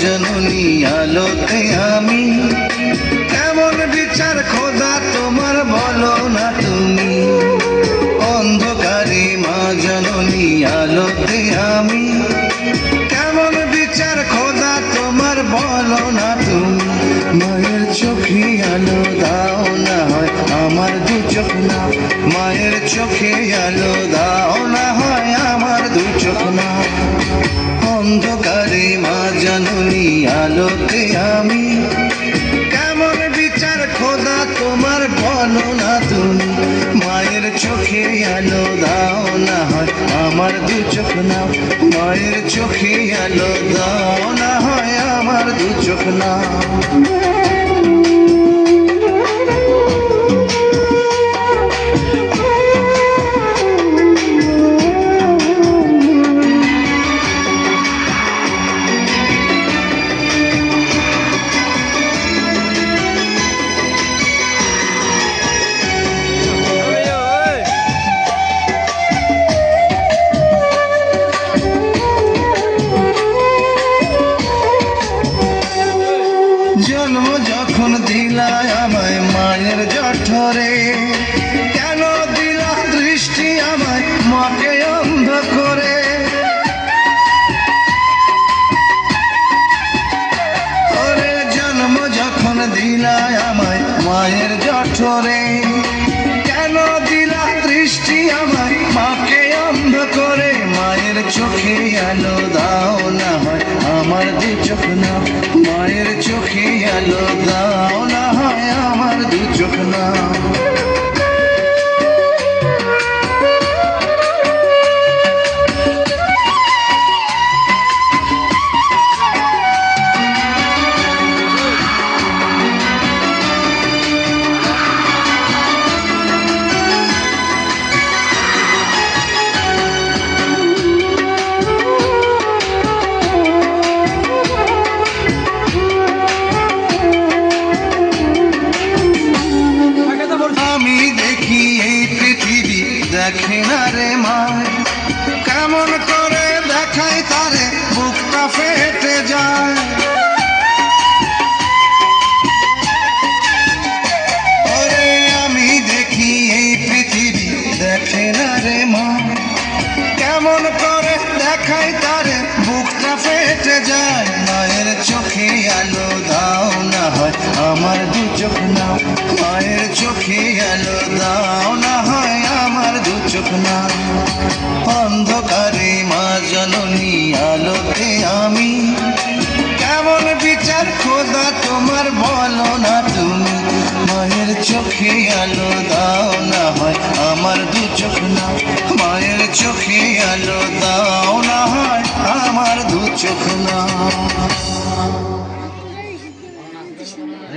জননী আলোতে আমি, কেমন বিচার খোদা তোমার বলো না তুমি। অন্ধকারে মা জননী আলোতে আমি, কেমন বিচার খোদা তোমার বলো না তুমি। মায়ের চোখে আলো দাও না হয় আমার দু চোখ না, মায়ের চোখে আলো দাও না হয় আমার দু চোখ না। অন্ধকারে মা জননী আলোতে আমি, কেমন বিচার খোদা তোমার বলো না তুমি। মায়ের চোখে আলো দাও না হয় আমার দু চোখ না, মায়ের চোখে আলো দাও না হয় আমার দু চোখ না। জন্ম যখন দিলা আমায় মায়ের জঠরে, কেন দিলা দৃষ্টি আমায় মাকে অন্ধ করে। ওরে জন্ম যখন দিলা আমায় মায়ের জঠরে, কেন দিলা দৃষ্টি আমায় মাকে অন্ধ করে। মায়ের চোখে আলো দাও না হয় আমার দু চোখ না, মায়ের চোখে আলো দাও না হয় আমার দু চোখ না। দেখে না রে মায়, কেমন করে দেখায় তারে বুকটা ফেটে যায়। ওরে আমি দেখি এই পৃথিবী দেখে না রে মায়, কেমন করে দেখায় তারে বুকটা ফেটে যায়। মায়ের চোখে আলো দাও না হয় আমার দু চোখ না, মায়ের চোখে আলো দাও না হয় আমার দু চোখ না। অন্ধকারে মা জননী আলোতে আমি, কেমন বিচার খোদা তোমার বলো না তুমি। মায়ের চোখে আলো দাও না হয় আমার দু চোখ না, মায়ের চোখে আলো দাও না হয় আমার দু চোখ না।